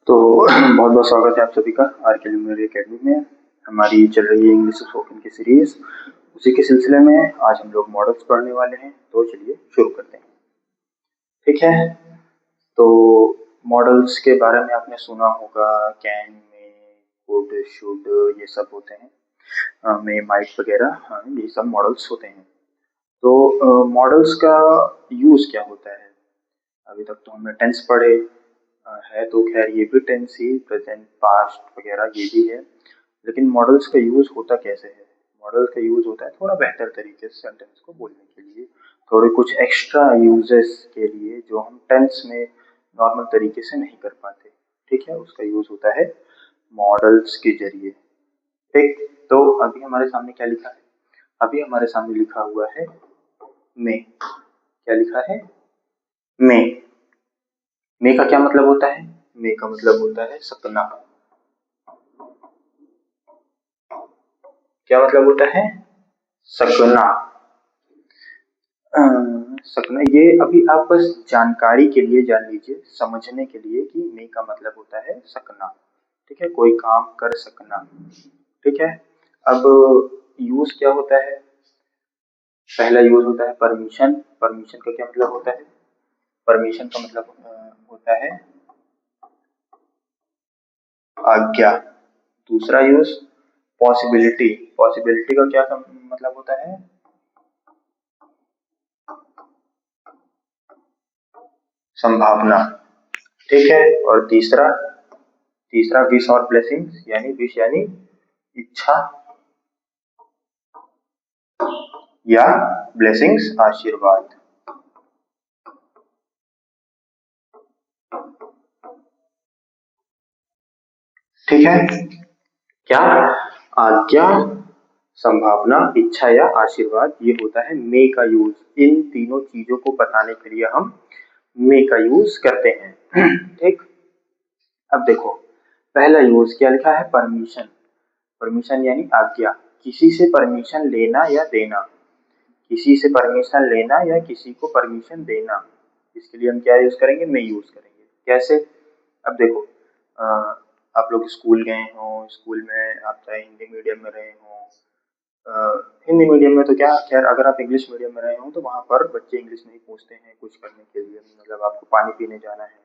तो बहुत बहुत स्वागत है आप सभी का आर के लिमिनरी अकेडमी में। हमारी चल रही है इंग्लिश स्पोकन की सीरीज। उसी के सिलसिले में आज हम लोग मॉडल्स पढ़ने वाले हैं, तो चलिए शुरू करते हैं। ठीक है, तो मॉडल्स के बारे में आपने सुना होगा, कैन में, कुड, शुड, ये सब होते हैं, में, माइट वगैरह, हाँ ये सब मॉडल्स होते हैं। तो मॉडल्स का यूज क्या होता है? अभी तक तो हमने टेंस पढ़े है, तो खैर ये भी टेंस ही, प्रेजेंट, पास्ट वगैरह ये भी है। लेकिन मॉडल्स का यूज होता कैसे है? मॉडल्स का यूज होता है थोड़ा बेहतर तरीके से सेंटेंस को बोलने के लिए, थोड़े कुछ एक्स्ट्रा यूजेस के लिए जो हम टेंस में नॉर्मल तरीके से नहीं कर पाते। ठीक है, उसका यूज होता है मॉडल्स के जरिए। ठीक, तो अभी हमारे सामने क्या लिखा है? अभी हमारे सामने लिखा हुआ है में। क्या लिखा है? में। में का क्या मतलब होता है? में का मतलब होता है सकना। क्या मतलब होता है? सकना। सकना, ये अभी आप बस जानकारी के लिए जान लीजिए, समझने के लिए कि में का मतलब होता है सकना। ठीक है, कोई काम कर सकना। ठीक है, अब यूज क्या होता है? पहला यूज होता है परमिशन। परमिशन का क्या मतलब होता है? परमिशन का मतलब होता है आज्ञा। दूसरा यूज पॉसिबिलिटी। पॉसिबिलिटी का क्या मतलब होता है? संभावना। ठीक है, और तीसरा, तीसरा विश और ब्लेसिंग्स, यानी विश यानी इच्छा, या ब्लेसिंग्स आशीर्वाद। ठीक है, क्या? आज्ञा, संभावना, इच्छा या आशीर्वाद, ये होता है मे का यूज। इन तीनों चीजों को बताने के लिए हम मे का यूज करते हैं। ठीक, अब देखो, पहला यूज क्या लिखा है? परमिशन। परमिशन यानी आज्ञा, किसी से परमिशन लेना या देना। किसी से परमिशन लेना या किसी को परमिशन देना, इसके लिए हम क्या यूज करेंगे? में यूज करेंगे। कैसे? अब देखो, अ, आप लोग स्कूल गए हो, स्कूल में आप चाहे हिंदी मीडियम में रहे हो, हिंदी मीडियम में तो क्या, खैर अगर आप इंग्लिश मीडियम में रहे हो तो वहां पर बच्चे इंग्लिश नहीं पूछते हैं कुछ करने के लिए। मतलब आपको पानी पीने जाना है,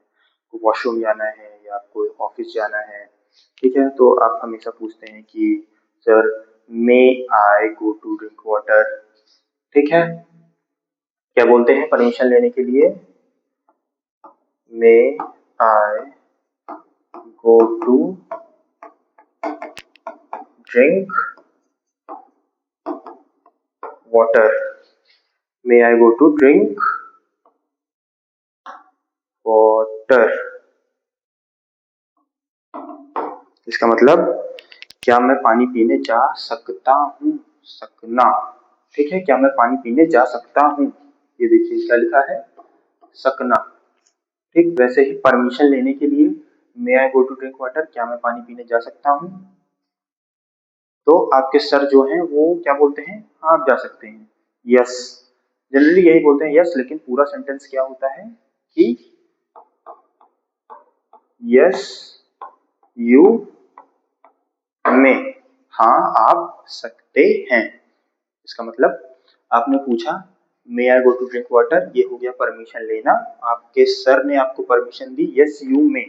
वॉशरूम जाना है, या आपको ऑफिस जाना है, ठीक है, तो आप हमेशा पूछते हैं कि sir may I go to drink water. ठीक है, क्या बोलते हैं परमिशन लेने के लिए? May I go to drink water. May I go to drink water. इसका मतलब, क्या मैं पानी पीने जा सकता हूँ? सकना। ठीक है, क्या मैं पानी पीने जा सकता हूँ? ये देखिए क्या लिखा है? सकना। ठीक, वैसे ही परमिशन लेने के लिए may I go to drink water, क्या मैं पानी पीने जा सकता हूँ? तो आपके सर जो हैं वो क्या बोलते हैं? हाँ, आप जा सकते हैं, यस। जनरली यही बोलते हैं यस, लेकिन पूरा सेंटेंस क्या होता है कि यस यू मे, हाँ आप सकते हैं। इसका मतलब आपने पूछा मे I go to drink water, ये हो गया परमिशन लेना। आपके सर ने आपको permission the, yes you may,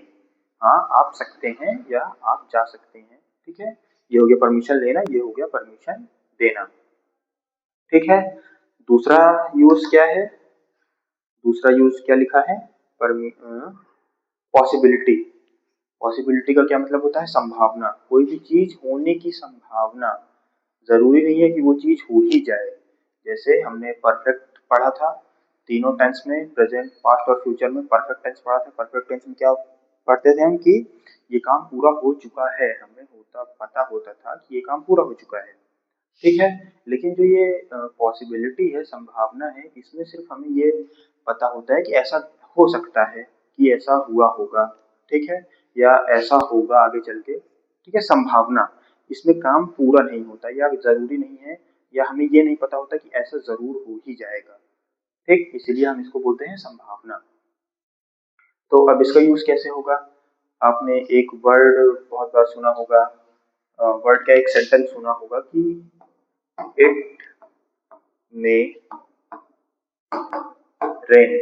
हाँ आप सकते हैं या आप जा सकते हैं। ठीक है, ये हो गया परमिशन लेना, ये हो गया परमिशन देना। ठीक है, दूसरा यूज क्या है? दूसरा यूज क्या लिखा है? पॉसिबिलिटी। पॉसिबिलिटी का क्या मतलब होता है? संभावना। कोई भी चीज होने की संभावना, जरूरी नहीं है कि वो चीज हो ही जाए। जैसे हमने परफेक्ट पढ़ा था, तीनों टेंस में, प्रेजेंट, पास्ट और फ्यूचर में परफेक्ट टेंस पढ़ा था। परफेक्ट टेंस में क्या पढ़ते थे हम कि ये काम पूरा हो चुका है, हमें पता होता था कि ये काम पूरा हो चुका है। ठीक है, लेकिन जो ये पॉसिबिलिटी है, संभावना है, इसमें सिर्फ हमें ये पता होता है कि ऐसा हो सकता है, कि ऐसा हुआ होगा। ठीक है, या ऐसा होगा आगे चल के। ठीक है, संभावना, इसमें काम पूरा नहीं होता, या जरूरी नहीं है, या हमें ये नहीं पता होता कि ऐसा जरूर हो ही जाएगा। ठीक, इसीलिए हम इसको बोलते हैं संभावना। तो अब इसका यूज कैसे होगा? आपने एक वर्ड बहुत बार सुना होगा, वर्ड का एक सेंटेंस सुना होगा कि it may rain.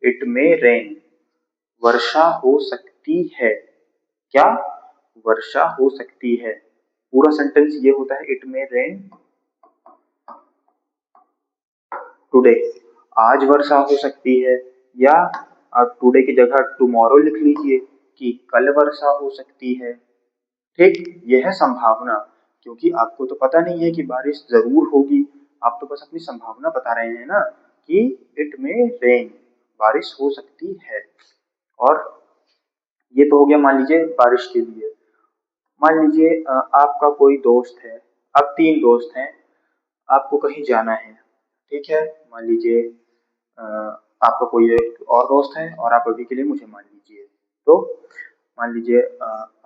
It may rain, वर्षा हो सकती है। क्या? वर्षा हो सकती है। पूरा सेंटेंस ये होता है, इट मे रेन टुडे, आज वर्षा हो सकती है। या आप टुडे की जगह टुमारो लिख लीजिए कि कल वर्षा हो सकती है। ठीक, यह है संभावना। क्योंकि आपको तो पता नहीं है कि बारिश जरूर होगी, आप तो बस अपनी संभावना बता रहे हैं ना कि इट मे रेन, बारिश हो सकती है। और ये तो हो गया मान लीजिए बारिश के लिए। मान लीजिए आपका कोई दोस्त है, अब 3 दोस्त हैं, आपको कहीं जाना है। ठीक है, मान लीजिए अ, आपका कोई एक और दोस्त है और आप अभी के लिए मुझे मान लीजिए। तो मान लीजिए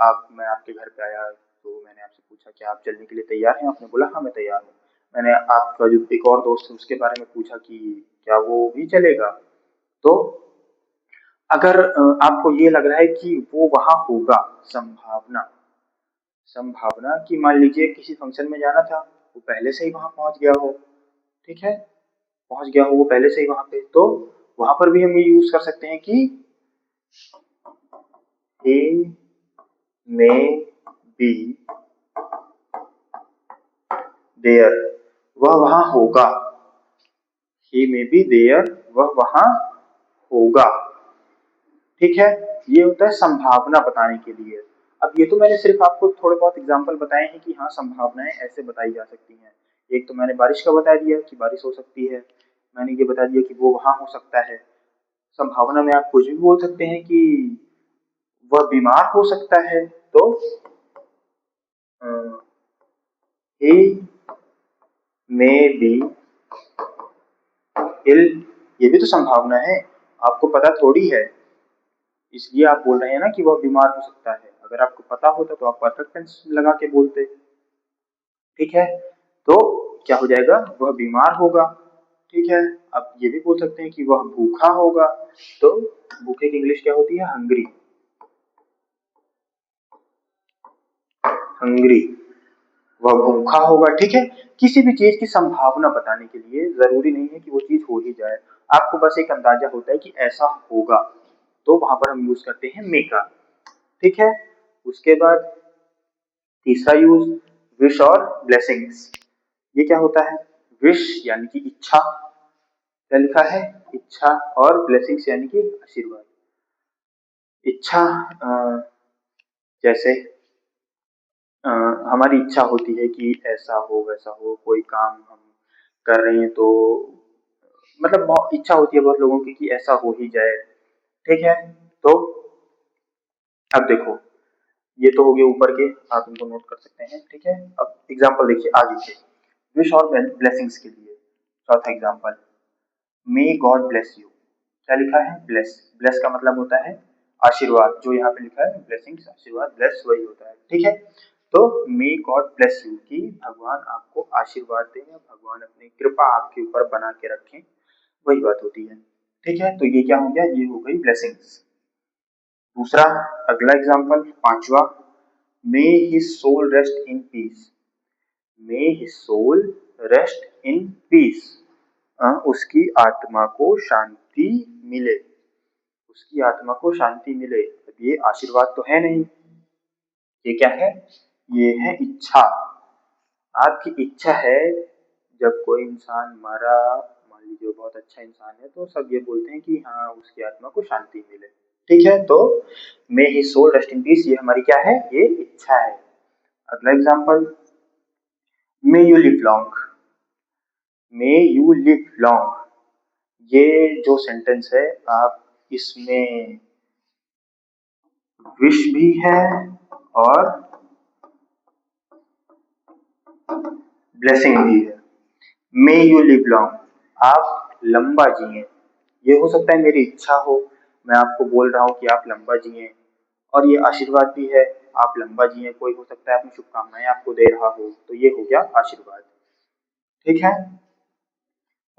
आप मैं आपके घर पे आया, तो मैंने आपसे पूछा कि आप चलने के लिए तैयार हैं? आपने बोला हाँ मैं तैयार हूँ। मैंने आपका जो एक और दोस्त है उसके बारे में पूछा कि क्या वो भी चलेगा? तो अगर आपको ये लग रहा है कि वो वहां होगा, संभावना संभावना कि मान लीजिए किसी फंक्शन में जाना था, वो पहले से ही वहां पहुंच गया हो। ठीक है, पहुंच गया हो वो पहले से ही वहां पे, तो वहां पर भी हम ये यूज कर सकते हैं कि he may be there, वह वहां होगा। he may be there, वह वहां होगा। ठीक है, ये होता है संभावना बताने के लिए। अब ये तो मैंने सिर्फ आपको थोड़े बहुत एग्जांपल बताए हैं कि हाँ संभावनाएं ऐसे बताई जा सकती हैं। एक तो मैंने बारिश का बता दिया कि बारिश हो सकती है, मैंने ये बता दिया कि वो वहां हो सकता है। संभावना में आप कुछ भी बोल सकते हैं कि वह बीमार हो सकता है, तो he may be ill, ये भी तो संभावना है, आपको पता थोड़ी है, इसलिए आप बोल रहे हैं ना कि वह बीमार हो सकता है। अगर आपको पता होता तो आप परफेक्ट टेंस लगा के बोलते। ठीक है, तो क्या हो जाएगा, वह बीमार होगा। ठीक है, आप ये भी बोल सकते हैं कि वह भूखा होगा, तो भूखे की इंग्लिश क्या होती है? हंग्री। हंग्री, वह भूखा होगा। ठीक है, किसी भी चीज की संभावना बताने के लिए जरूरी नहीं है कि वो चीज हो ही जाए, आपको बस एक अंदाजा होता है कि ऐसा होगा, तो वहां पर हम यूज करते हैं मे का। ठीक है, उसके बाद तीसरा यूज विश और ब्लेसिंग्स। ये क्या होता है? विश यानी कि इच्छा, क्या लिखा है? इच्छा, और ब्लेसिंग्स यानी कि आशीर्वाद। इच्छा जैसे हमारी इच्छा होती है कि ऐसा हो वैसा हो, कोई काम हम कर रहे हैं तो मतलब बहुत इच्छा होती है बहुत लोगों की कि ऐसा हो ही जाए। ठीक है, तो अब देखो, ये तो हो गए ऊपर के, आप इनको नोट कर सकते हैं। ठीक है, अब एग्जांपल देखिए आगे के विश और ब्लेसिंग्स के लिए। चौथा example, may God bless you. क्या लिखा है? ब्लेस। ब्लेस का मतलब होता है आशीर्वाद, जो यहाँ पे लिखा है ब्लेसिंग्स आशीर्वाद, ब्लेस वही होता है। ठीक है, तो मे गॉड ब्लेस यू की भगवान आपको आशीर्वाद दें या भगवान अपनी कृपा आपके ऊपर बना के रखें, वही बात होती है। ठीक है, तो ये क्या हो गया? ये हो गई ब्लेसिंग्स। दूसरा, अगला एग्जांपल पांचवा, may his soul rest in peace. May his soul rest in peace, उसकी आत्मा को शांति मिले। उसकी आत्मा को शांति मिले, अब ये आशीर्वाद तो है नहीं, ये क्या है? ये है इच्छा। आपकी इच्छा है, जब कोई इंसान मरा, मान लीजिए बहुत अच्छा इंसान है, तो सब ये बोलते हैं कि हाँ उसकी आत्मा को शांति मिले। ठीक है, तो may his soul rest in peace, ये हमारी क्या है? ये इच्छा है। अगला example, may you live long. May you live long, ये जो सेंटेंस है, आप इसमें विश भी है और ब्लेसिंग भी है। मे यू लिव लॉन्ग, आप लंबा जिए। ये हो सकता है मेरी इच्छा हो, मैं आपको बोल रहा हूँ कि आप लंबा जिए, और ये आशीर्वाद भी है, आप लंबा जिए। कोई हो सकता है अपनी शुभकामनाएं आपको दे रहा हो, तो ये हो गया आशीर्वाद। ठीक है,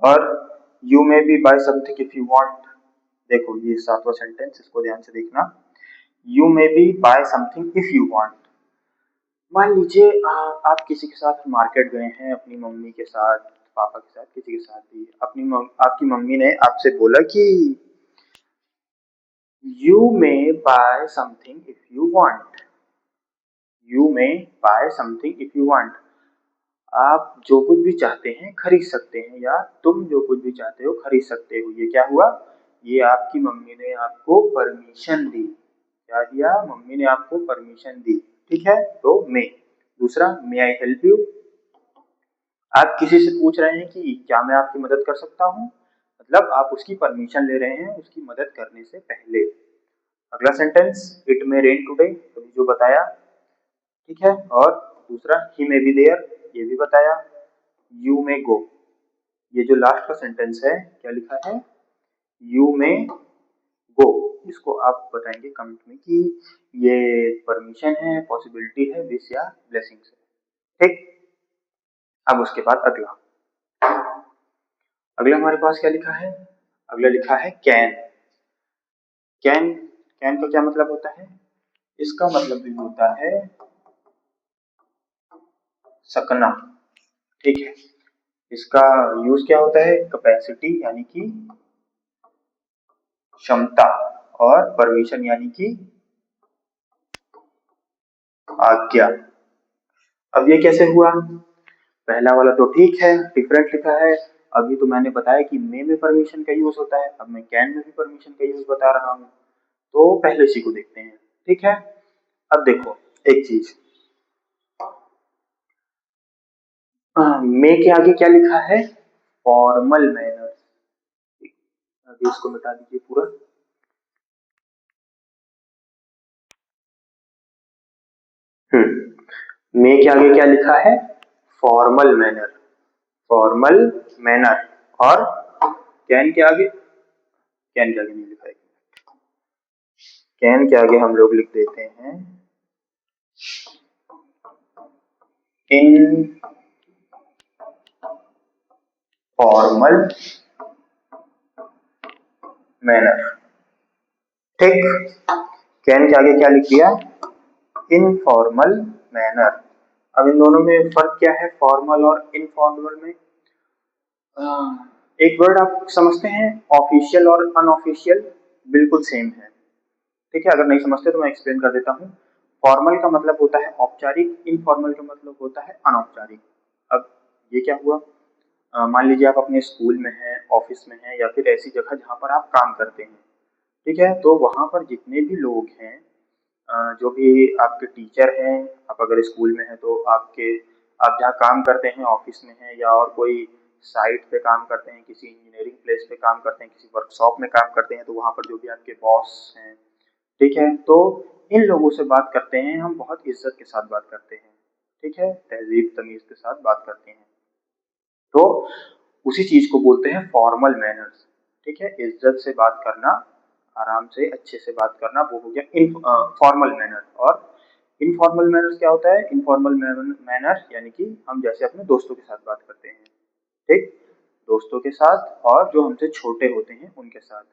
और you may be buy something if you want. देखो ये सातवां सेंटेंस, इसको ध्यान से देखना। You may be buy something if you want. मान लीजिए आप किसी के साथ मार्केट गए हैं, अपनी मम्मी के साथ, पापा के साथ, किसी के साथ भी, आपकी मम्मी ने आपसे बोला कि you may buy something if you want. You may buy something if you want. आप जो कुछ भी चाहते हैं खरीद सकते हैं, या तुम जो कुछ भी चाहते हो खरीद सकते हो। ये क्या हुआ? ये आपकी मम्मी ने आपको परमिशन दी। क्या दिया? मम्मी ने आपको परमिशन दी। ठीक है, तो मे। दूसरा, मे आई हेल्प यू। आप किसी से पूछ रहे हैं कि क्या मैं आपकी मदद कर सकता हूँ, मतलब आप उसकी परमिशन ले रहे हैं उसकी मदद करने से पहले। अगला sentence, it may rain today, तो जो बताया। ठीक है, और दूसरा, ही मे बी देयर, ये भी बताया। यू मे गो, ये जो लास्ट का सेंटेंस है क्या लिखा है? यू मे गो। इसको आप बताएंगे कमेंट में कि ये परमिशन है, पॉसिबिलिटी है, विश या ब्लेसिंग्स है। ठीक, अब उसके बाद अगला अगला हमारे पास क्या लिखा है? अगला लिखा है कैन। कैन कैन का क्या मतलब होता है? इसका मतलब भी होता है सकना। ठीक है, इसका यूज क्या होता है? कैपेसिटी यानी कि क्षमता, और परमिशन यानी कि आज्ञा। अब ये कैसे हुआ? पहला वाला तो ठीक है, डिफरेंट लिखा है। अभी तो मैंने बताया कि मे में परमिशन का यूज होता है, अब मैं कैन में भी परमिशन का यूज बता रहा हूँ। तो पहले इसी को देखते हैं। ठीक है, अब देखो एक चीज, मे के आगे क्या लिखा है? Formal manner. अभी इसको मिटा दीजिए पूरा। मे के आगे क्या लिखा है? Formal manner. Formal manner. और कैन के आगे, कैन के आगे नहीं लिखा है, कैन के आगे हम लोग लिख देते हैं इन फॉर्मल मैनर। ठीक, कैन के आगे क्या लिख दिया? Informal manner. अब इन दोनों में फर्क क्या है, फॉर्मल और इनफॉर्मल में? एक वर्ड आप समझते हैं, ऑफिशियल और अनऑफिशियल, बिल्कुल सेम है। ठीक है, अगर नहीं समझते तो मैं एक्सप्लेन कर देता हूँ। फॉर्मल का मतलब होता है औपचारिक, इनफॉर्मल का मतलब होता है अनौपचारिक। अब ये क्या हुआ? मान लीजिए आप अपने स्कूल में हैं, ऑफिस में हैं, या फिर ऐसी जगह जहाँ पर आप काम करते हैं। ठीक है, तो वहाँ पर जितने भी लोग हैं, जो भी आपके टीचर हैं, आप अगर स्कूल में हैं तो आप जहाँ काम करते हैं ऑफिस में हैं, या और कोई साइट पे काम करते हैं, किसी इंजीनियरिंग प्लेस पे काम करते हैं, किसी वर्कशॉप में काम करते हैं, तो वहाँ पर जो भी आपके बॉस हैं, ठीक है, तो इन लोगों से बात करते हैं हम, बहुत इज्जत के साथ बात करते हैं। ठीक है, तहजीब तमीज के साथ बात करते हैं। तो उसी चीज को बोलते हैं फॉर्मल मैनर्स। ठीक है, इज्जत से बात करना, आराम से अच्छे से बात करना, वो हो गया इन फॉर्मल मैनर। और इनफॉर्मल मैनर्स क्या होता है? इनफॉर्मल मैनर यानी कि हम जैसे अपने दोस्तों के साथ बात करते हैं। ठीक, दोस्तों के साथ और जो हमसे छोटे होते हैं उनके साथ।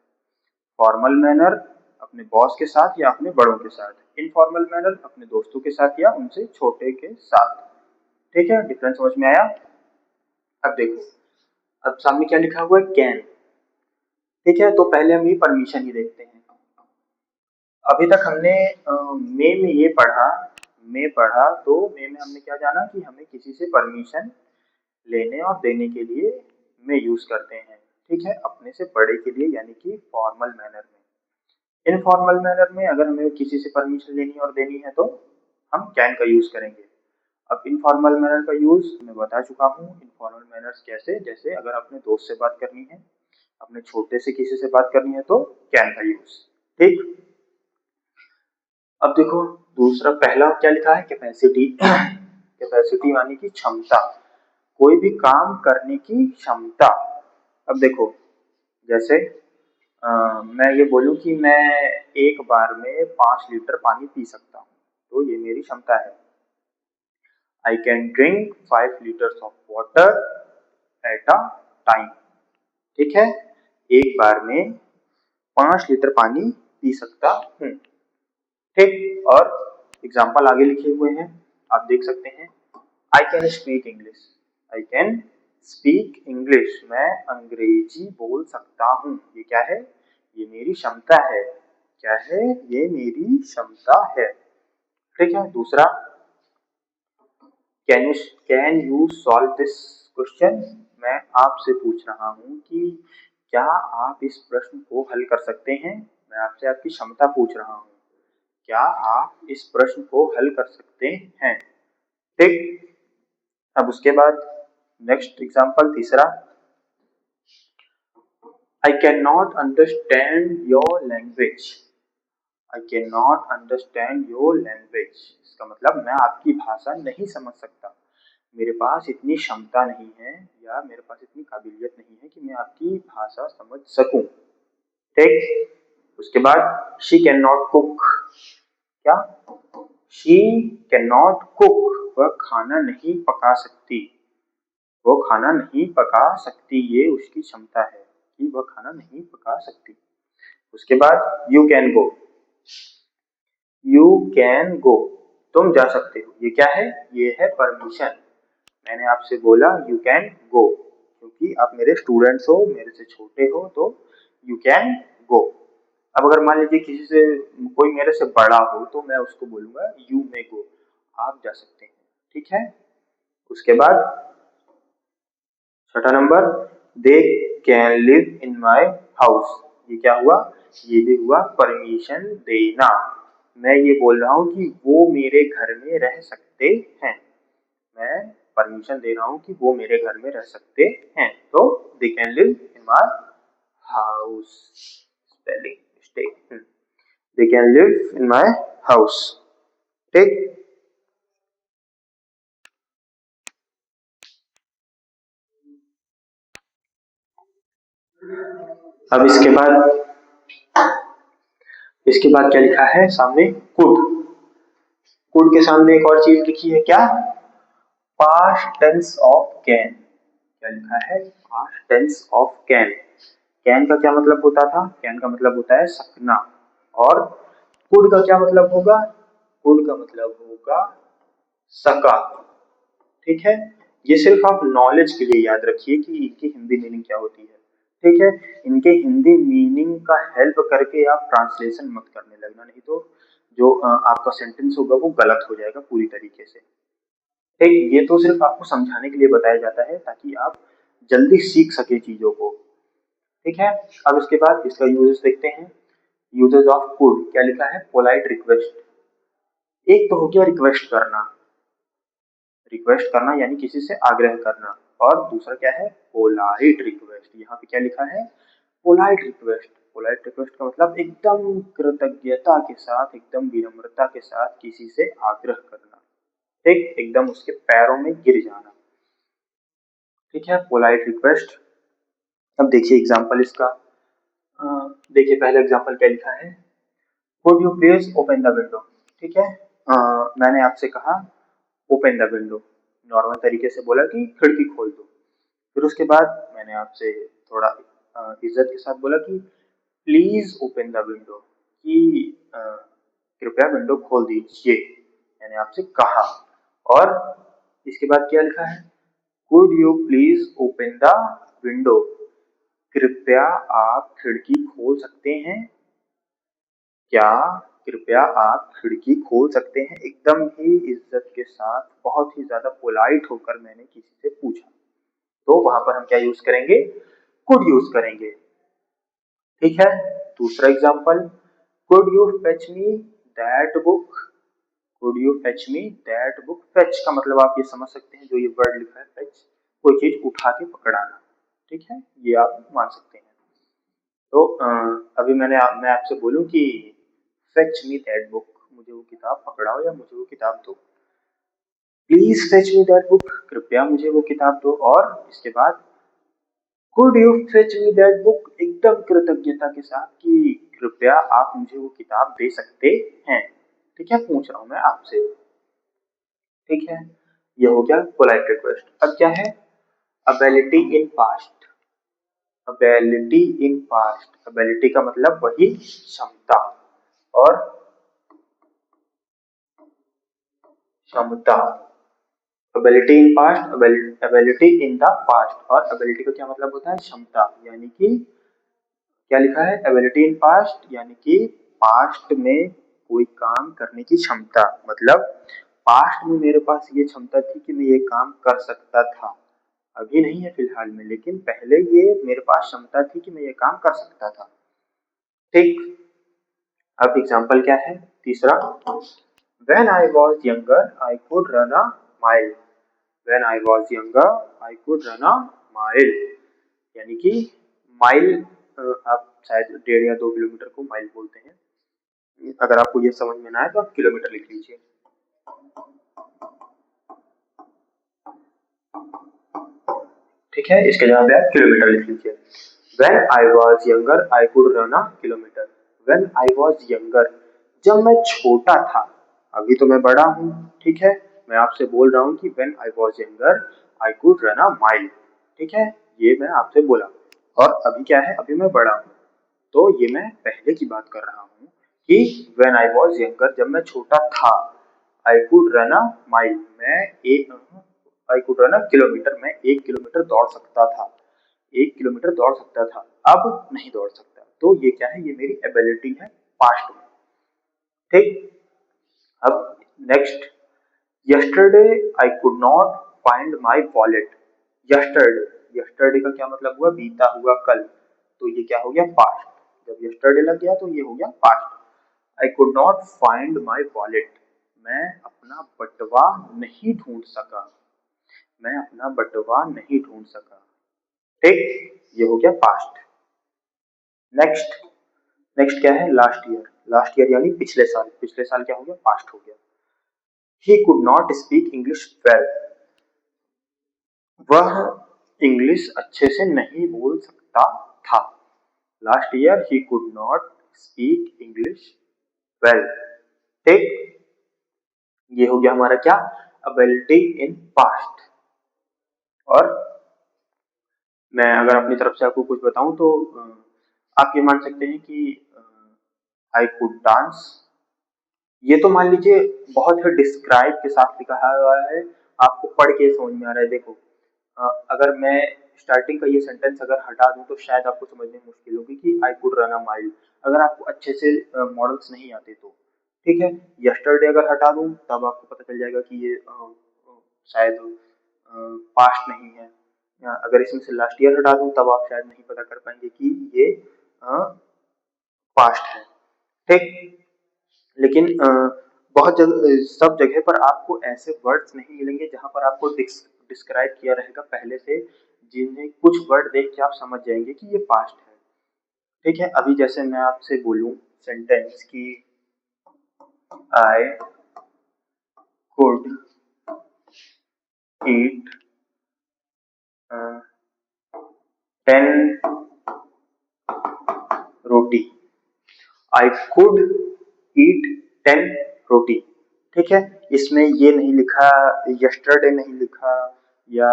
फॉर्मल मैनर अपने बॉस के साथ या अपने बड़ों के साथ, इनफॉर्मल मैनर अपने दोस्तों के साथ या उनसे छोटे के साथ। ठीक है, डिफरेंस समझ में आया? अब देखो, अब सामने क्या लिखा हुआ है? कैन। ठीक है, तो पहले हम ये परमिशन ही देखते हैं। अभी तक हमने मे में ये पढ़ा, मे पढ़ा, तो मे में हमने क्या जाना कि हमें किसी से परमिशन लेने और देने के लिए मे यूज करते हैं। ठीक है, अपने से बड़े के लिए यानी कि फॉर्मल मैनर में। इनफॉर्मल मैनर में अगर हमें किसी से परमिशन लेनी और देनी है तो हम कैन का यूज करेंगे। अब इनफॉर्मल मैनर का यूज मैं बता चुका हूँ। इनफॉर्मल मैनर्स कैसे, जैसे अगर अपने दोस्त से बात करनी है, अपने छोटे से किसी से बात करनी है, तो कैन का यूज। ठीक, अब देखो दूसरा, पहला क्या लिखा है? कैपेसिटी। कैपेसिटी यानी कि क्षमता, कोई भी काम करने की क्षमता। अब देखो, जैसे मैं ये बोलूं कि मैं एक बार में 5 लीटर पानी पी सकता हूँ, तो ये मेरी क्षमता है। I can drink 5 litres of water at a time. ठीक है, एक बार में 5 लीटर पानी पी सकता हूँ। ठीक। और एग्जाम्पल आगे लिखे हुए हैं, आप देख सकते हैं। I can speak English, I can speak English, मैं अंग्रेजी बोल सकता हूँ। ये क्या है? ये मेरी क्षमता है। क्या है? ये मेरी क्षमता है। ठीक है। दूसरा, can you solve this question, मैं आपसे पूछ रहा हूँ कि क्या आप इस प्रश्न को हल कर सकते हैं। मैं आपसे आपकी क्षमता पूछ रहा हूँ, क्या आप इस प्रश्न को हल कर सकते हैं। ठीक। अब उसके बाद नेक्स्ट एग्जांपल, तीसरा, I can not understand your language, I can not understand your language, इसका मतलब मैं आपकी भाषा नहीं समझ सकता, मेरे पास इतनी क्षमता नहीं है या मेरे पास इतनी काबिलियत नहीं है कि मैं आपकी भाषा समझ सकूं। ठीक। उसके बाद, शी कैन नॉट कुक, क्या? शी कैन नॉट कुक, वह खाना नहीं पका सकती, वो खाना नहीं पका सकती, ये उसकी क्षमता है कि वह खाना नहीं पका सकती। उसके बाद, you can go, you can go, तुम जा सकते हो, ये क्या है? ये है परमिशन। मैंने आपसे बोला यू कैन गो, क्योंकि आप मेरे स्टूडेंट्स हो, मेरे से छोटे हो, तो यू कैन गो। अब अगर मान लीजिए किसी से, कोई मेरे से बड़ा हो, तो मैं उसको बोलूंगा यू मे गो, आप जा सकते हैं। ठीक है। उसके बाद छठा number, they can live in my house, ये क्या हुआ? ये भी हुआ परमिशन देना। मैं ये बोल रहा हूँ कि वो मेरे घर में रह सकते हैं, मैं परमिशन दे रहा हूँ कि वो मेरे घर में रह सकते हैं, तो they can live in my house, spelling mistake, they can live in my house. ठीक। अब इसके बाद क्या लिखा है सामने? कुड, कुड के सामने एक और चीज लिखी है, क्या? पास्ट टेंस ऑफ कैन, क्या लिखा है? Past tense of can. Can का क्या मतलब होता था? कैन का मतलब होता है सकना। और कुड का क्या मतलब होगा? कुड का मतलब होगा सका। ठीक है। ये सिर्फ आप नॉलेज के लिए याद रखिए कि इनकी हिंदी मीनिंग क्या होती है। ठीक है। इनके हिंदी मीनिंग का हेल्प करके आप ट्रांसलेशन मत करने लगना, नहीं तो जो आपका सेंटेंस होगा वो गलत हो जाएगा पूरी तरीके से। ठीक। ये तो सिर्फ आपको समझाने के लिए बताया जाता है ताकि आप जल्दी सीख सके चीजों को। ठीक है। अब इसके बाद इसका यूजेस देखते हैं। यूजेस ऑफ कुड, क्या लिखा है? पोलाइट रिक्वेस्ट, एक तो हो गया रिक्वेस्ट करना, रिक्वेस्ट करना यानी किसी से आग्रह करना, और दूसरा क्या है? Polite request. यहाँ पे क्या लिखा है? Polite request. पोलाइट रिक्वेस्ट का मतलब एकदम कृतज्ञता के साथ, एकदम विनम्रता के साथ किसी से आग्रह करना। ठीक। एकदम उसके पैरों में गिर जाना। ठीक है। Polite request. अब देखिए एग्जाम्पल इसका। देखिए पहला एग्जाम्पल क्या लिखा है? Would you please open the window. ठीक है। मैंने आपसे कहा ओपन द विंडो, नॉर्मल तरीके से बोला कि खिड़की खोल दो। फिर उसके बाद मैंने आपसे थोड़ा इज्जत के साथ बोला कि प्लीज ओपन द विंडो, कि कृपया विंडो खोल दीजिए, मैंने आपसे कहा। और इसके बाद क्या लिखा है? Could you please open the window, कृपया आप खिड़की खोल सकते हैं। क्या कृपया आप खिड़की खोल सकते हैं? एकदम ही इज्जत के साथ, बहुत ही ज्यादा पोलाइट होकर मैंने किसी से पूछा, तो वहां पर हम क्या यूज करेंगे? कुड यूज करेंगे। ठीक है। दूसरा example, could you fetch me that book, could you fetch me that book. Fetch का मतलब आप ये समझ सकते हैं, जो ये वर्ड लिखा है फेच, कोई चीज उठा के पकड़ाना। ठीक है। ये आप मान सकते हैं। तो अभी मैं आपसे बोलूं कि फेच मी दैट बुक, मुझे वो किताब पकड़ाओ या मुझे वो किताब दो, please fetch me that book, कृपया मुझे वो किताब दो। और इसके बाद could you fetch me that book, एकदम कृतज्ञता के साथ कि कृपया आप मुझे वो किताब दे सकते हैं। ठीक है। पूछ रहा हूं मैं आपसे। ठीक है। ये हो गया पोलाइट रिक्वेस्ट। अब क्या है? Ability in past, ability in past, ability का मतलब वही क्षमता, और क्षमता। Ability in past, ability in the past, और एबिलिटी का क्या मतलब होता है? क्षमता। यानी कि क्या लिखा है? एबिलिटी इन पास्ट यानी कि पास्ट में कोई काम करने की क्षमता। मतलब पास्ट में मेरे पास ये क्षमता थी कि मैं ये काम कर सकता था, अभी नहीं है फिलहाल में, लेकिन पहले ये मेरे पास क्षमता थी कि मैं ये काम कर सकता था। ठीक। अब एग्जाम्पल क्या है? तीसरा, When I was younger, I could run a mile. When I was younger, I could run a mile. यानी कि माइल, आप शायद 1.5 या 2 किलोमीटर को माइल बोलते हैं। अगर आपको ये समझ में ना आए तो आप किलोमीटर लिख लीजिए। ठीक है, इसके जगह पे आप किलोमीटर लिख लीजिए। When I was younger, I could run a kilometer. When I was younger, जब मैं छोटा था, अभी तो मैं बड़ा हूँ। ठीक है, मैं आपसे बोल रहा हूँ कि when I was younger, I could run a mile. ठीक है, ये मैं आपसे बोला। और अभी क्या है? अभी मैं बड़ा हूँ, तो ये मैं पहले की बात कर रहा हूँ कि when I was younger, जब मैं छोटा था, I could run a mile. मैं एक I could run a kilometer, मैं 1 किलोमीटर दौड़ सकता था। 1 किलोमीटर दौड़ सकता था, अब नहीं दौड़ सकता। तो ये क्या है? ये मेरी एबिलिटी है पास्ट में। ठीक। अब next, yesterday I could not find my wallet. Yesterday, yesterday का क्या मतलब हुआ? बीता हुआ कल। तो ये क्या हो गया? पास्ट। जब यस्टरडे लग गया तो ये हो गया past. I could not find my wallet, मैं अपना बटवा नहीं ढूंढ सका। मैं अपना बटवा नहीं ढूंढ सका। ठीक, ये हो गया पास्ट। नेक्स्ट, नेक्स्ट क्या है? Last year. लास्ट ईयर यानी पिछले साल। पिछले साल क्या हो गया? पास्ट हो गया। He could not speak English well, वह इंग्लिश अच्छे से नहीं बोल सकता था। Last year he could not speak English well. ठीक, ये हो गया हमारा क्या? Ability in past. और मैं अगर अपनी तरफ से आपको कुछ बताऊं तो आप ये मान सकते हैं कि आई कुड डांस, ये तो मान लीजिए बहुत ही डिस्क्राइब के साथ लिखा हुआ है, आपको पढ़ के समझ में आ रहा है। देखो, अगर मैं स्टार्टिंग का ये सेंटेंस अगर हटा दूं तो शायद आपको समझने में मुश्किल होगी कि I could run a mile, अगर आपको अच्छे से मॉडल्स नहीं आते तो। ठीक है, यस्टरडे अगर हटा दूं तब आपको पता चल जाएगा कि ये शायद पास्ट नहीं है। अगर इसमें से लास्ट ईयर हटा दूं तब आप शायद नहीं पता कर पाएंगे कि ये पास्ट है। ठीक, लेकिन बहुत जगह, सब जगह पर आपको ऐसे वर्ड्स नहीं मिलेंगे जहां पर आपको डिस्क्राइब किया रहेगा पहले से, जिन्हें कुछ वर्ड देख के आप समझ जाएंगे कि ये पास्ट है। ठीक है, अभी जैसे मैं आपसे बोलूं सेंटेंस की I could eat 10 roti. I could ईट 10 रोटी। ठीक है, इसमें ये नहीं लिखा, यस्टरडे नहीं लिखा, या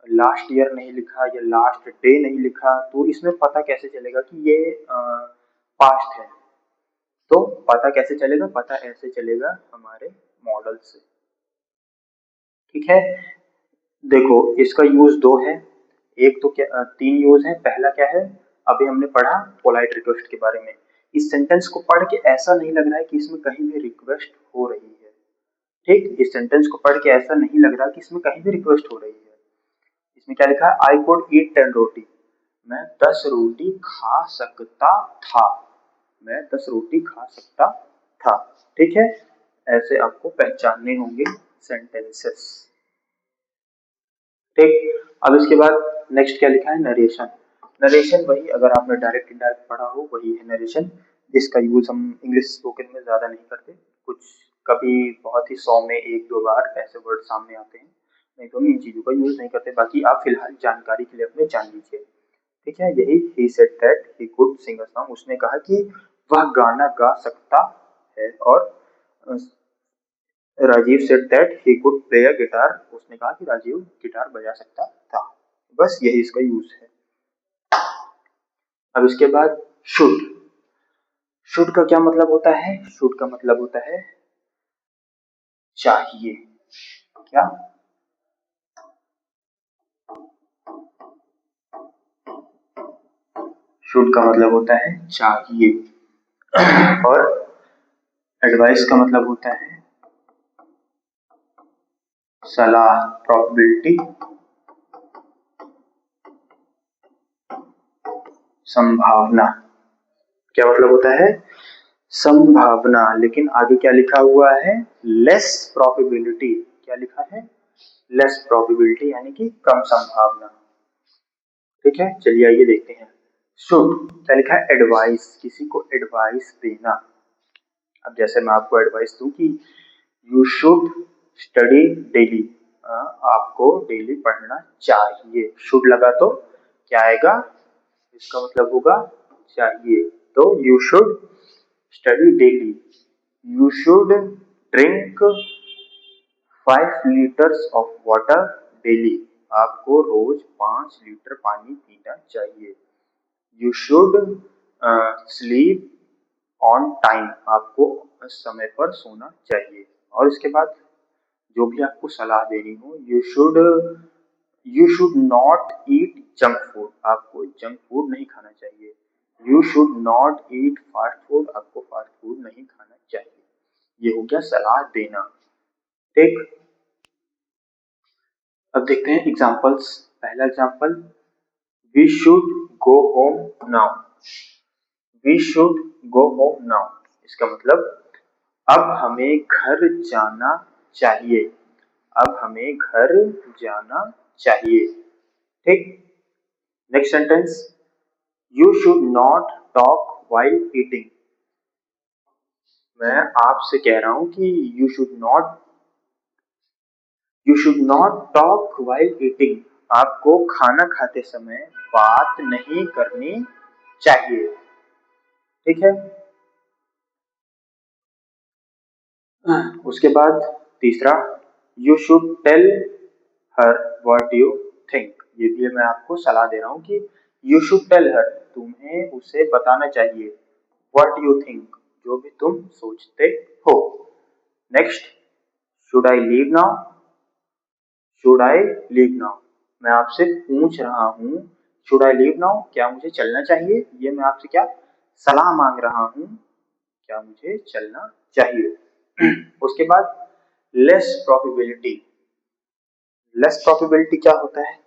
लास्ट ईयर नहीं लिखा, या लास्ट डे नहीं लिखा, तो इसमें पता कैसे चलेगा कि ये पास्ट है? तो पता कैसे चलेगा? पता ऐसे चलेगा हमारे मॉडल से। ठीक है, देखो इसका यूज दो है। एक तो क्या, तीन यूज है। पहला क्या है? अभी हमने पढ़ा पोलाइट रिक्वेस्ट के बारे में। इस सेंटेंस को पढ़ के ऐसा नहीं लग रहा है कि इसमें कहीं भी रिक्वेस्ट हो रही है। ठीक, इस सेंटेंस को पढ़ के ऐसा नहीं लग रहा कि इसमें कहीं भी रिक्वेस्ट हो रही है। इसमें क्या लिखा है? आई कुड ईट 10 रोटी, मैं 10 रोटी खा सकता था। मैं 10 रोटी खा सकता था। ठीक है, ऐसे आपको पहचानने होंगे सेंटेंसेस। ठीक, अब इसके बाद नेक्स्ट क्या लिखा है? नरेशन। नरेशन वही, अगर आपने डायरेक्ट इंडायरेक्ट पढ़ा हो वही है नरेशन, जिसका यूज हम इंग्लिश स्पोकन में ज्यादा नहीं करते। कुछ कभी बहुत ही 100 में 1-2 बार ऐसे वर्ड सामने आते हैं, नहीं तो हम इन चीजों का यूज नहीं करते। बाकी आप फिलहाल जानकारी के लिए अपने जान लीजिए। ठीक है, यही he said that he could sing a song, उसने कहा कि वह गाना गा सकता है। और Rajiv said that he could play a guitar, उसने कहा कि राजीव गिटार बजा सकता था। बस यही इसका यूज है। अब इसके बाद शुड। शुड का क्या मतलब होता है? शुड का मतलब होता है चाहिए। क्या? शुड का मतलब होता है चाहिए और एडवाइस का मतलब होता है सलाह, प्रोबेबिलिटी, संभावना। क्या मतलब होता है? संभावना। लेकिन आगे क्या लिखा हुआ है? Less probability. क्या लिखा है? लेस प्रोबेबिलिटी, यानी कि कम संभावना। ठीक है, चलिए आइए देखते हैं। शुड क्या लिखा है? एडवाइस, किसी को एडवाइस देना। अब जैसे मैं आपको एडवाइस दूं कि यू शुड स्टडी डेली, आपको डेली पढ़ना चाहिए। शुड लगा तो क्या आएगा? इसका मतलब होगा चाहिए। तो you should study daily, you should drink 5 litres of water daily, आपको रोज 5 लीटर पानी पीना चाहिए। You should sleep on time, आपको समय पर सोना चाहिए। और इसके बाद जो भी आपको सलाह देनी हो, you should not eat junk food, आपको जंक फूड नहीं खाना चाहिए। You should not eat fast food, आपको फास्ट फूड नहीं खाना चाहिए। ये हो गया सलाह देना। ठीक, अब देखते हैं एग्जांपल्स। पहला example, we should go home now. We should go home now, इसका मतलब अब हमें घर जाना चाहिए। अब हमें घर जाना चाहिए। ठीक, next sentence, you should not talk while eating. मैं आपसे कह रहा हूं कि you should not talk while eating, आपको खाना खाते समय बात नहीं करनी चाहिए। ठीक है, उसके बाद तीसरा, you should tell her what you think. ये भी मैं आपको सलाह दे रहा हूँ कि यू शुड टेल हर, तुम्हें उसे बताना चाहिए, व्हाट यू थिंक, जो भी तुम सोचते हो। Next, should I leave now. Should I leave now, मैं आपसे पूछ रहा हूँ, शुड आई लीव नाउ, क्या मुझे चलना चाहिए? ये मैं आपसे क्या सलाह मांग रहा हूँ, क्या मुझे चलना चाहिए। उसके बाद लेस प्रोबेबिलिटी। लेस प्रोबेबिलिटी क्या होता है?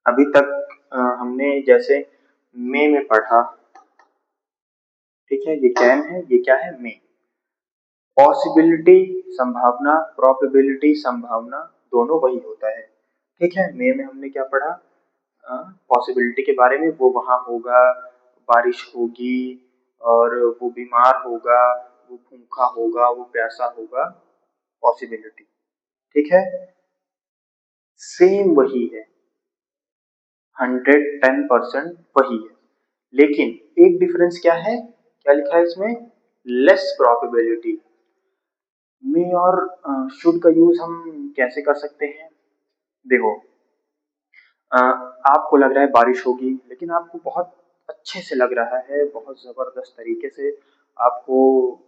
अभी तक हमने जैसे मे में पढ़ा, ठीक है, ये कैन है, ये क्या है? मे। पॉसिबिलिटी संभावना, प्रोबेबिलिटी संभावना, दोनों वही होता है। ठीक है, मे में हमने क्या पढ़ा? पॉसिबिलिटी के बारे में, वो वहां होगा, बारिश होगी, और वो बीमार होगा, वो भूखा होगा, वो प्यासा होगा, पॉसिबिलिटी। ठीक है, सेम वही है, 110% वही है। लेकिन एक डिफरेंस क्या है? क्या लिखा है इसमें? Less probability. मे और शुड का यूज हम कैसे कर सकते हैं? देखो, आपको लग रहा है बारिश होगी, लेकिन आपको बहुत अच्छे से लग रहा है, बहुत जबरदस्त तरीके से आपको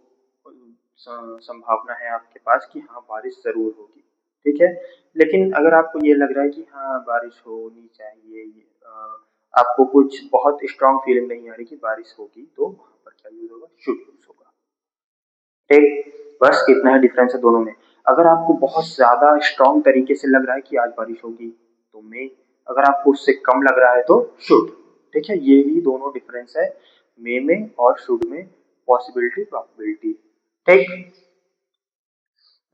संभावना है आपके पास कि हाँ बारिश जरूर होगी। ठीक है, लेकिन अगर आपको ये लग रहा है कि हाँ बारिश होनी चाहिए, आपको कुछ बहुत स्ट्रांग फीलिंग नहीं आ रही कि बारिश होगी, तो वहां पर क्या यूज होगा? शुड यूज होगा। ठीक, बस इतना ही डिफरेंस है दोनों में। अगर आपको बहुत ज्यादा स्ट्रांग तरीके से लग रहा है कि आज बारिश होगी, तो मे। अगर आपको उससे कम लग रहा है तो शुड। ठीक है, ये ही दोनों डिफरेंस है मे में और शुड में, पॉसिबिलिटी प्रोबेबिलिटी। ठीक,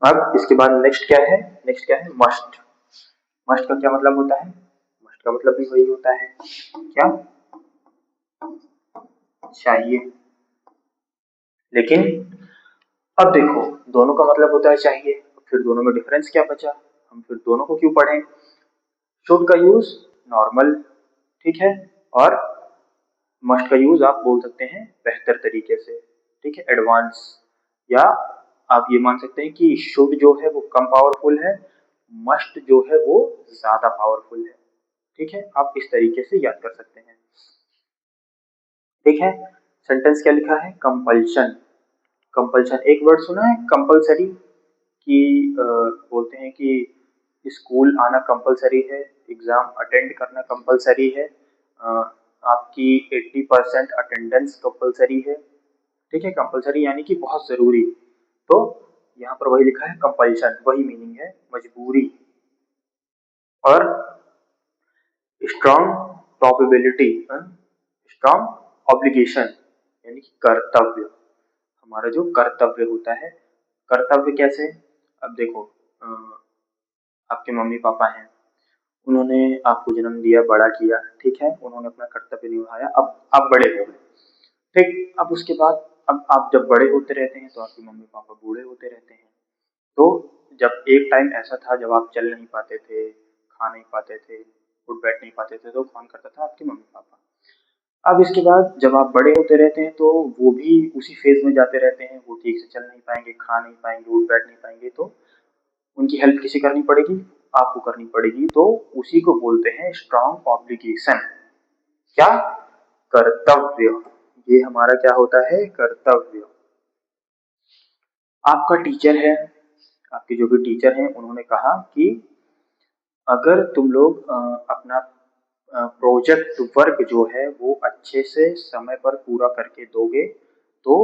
अब इसके बाद नेक्स्ट क्या है? नेक्स्ट क्या है? मस्ट। मस्ट का क्या मतलब होता है? मस्ट का मतलब भी वही होता है, क्या? चाहिए। लेकिन अब देखो, दोनों का मतलब होता है चाहिए, फिर दोनों में डिफरेंस क्या बचा? हम फिर दोनों को क्यों पढ़ें? शुड का यूज नॉर्मल, ठीक है, और मस्ट का यूज आप बोल सकते हैं बेहतर तरीके से, ठीक है, एडवांस। या आप ये मान सकते हैं कि शुड जो है वो कम पावरफुल है, मस्ट जो है वो ज्यादा पावरफुल है। ठीक है, आप इस तरीके से याद कर सकते हैं। ठीक है, सेंटेंस क्या लिखा है? कंपल्शन। कंपल्शन, एक वर्ड सुना है कंपल्सरी, कि बोलते हैं कि स्कूल आना कंपलसरी है, एग्जाम अटेंड करना कंपलसरी है, आपकी 80% अटेंडेंस कंपलसरी है। ठीक है, कंपलसरी यानी कि बहुत जरूरी। तो यहाँ पर वही लिखा है कंपल्शन, वही मीनिंग है मजबूरी। और स्ट्रॉन्ग प्रोबेबिलिटी, स्ट्रॉन्ग ऑब्लिगेशन यानी कि कर्तव्य, हमारा जो कर्तव्य होता है। कर्तव्य कैसे? अब देखो, आपके मम्मी पापा हैं, उन्होंने आपको जन्म दिया, बड़ा किया, ठीक है, उन्होंने अपना कर्तव्य निभाया, अब आप बड़े हो गए, ठीक। अब उसके बाद अब आप जब बड़े होते रहते हैं तो आपके मम्मी पापा बूढ़े होते रहते हैं। तो जब एक टाइम ऐसा था जब आप चल नहीं पाते थे, खा नहीं पाते थे, उठ बैठ नहीं पाते थे, तो कौन करता था? आपके मम्मी पापा। अब इसके बाद जब आप बड़े होते रहते हैं तो वो भी उसी फेज में जाते रहते हैं, वो ठीक से चल नहीं पाएंगे, खा नहीं पाएंगे, उठ बैठ नहीं पाएंगे, तो उनकी हेल्प किसे करनी पड़ेगी? आपको करनी पड़ेगी। तो उसी को बोलते हैं स्ट्रॉन्ग ऑब्लिगेशन। क्या? कर्तव्य। ये हमारा क्या होता है? कर्तव्य। आपका टीचर है, आपके जो भी टीचर हैं, उन्होंने कहा कि अगर तुम लोग अपना प्रोजेक्ट वर्क जो है वो अच्छे से समय पर पूरा करके दोगे तो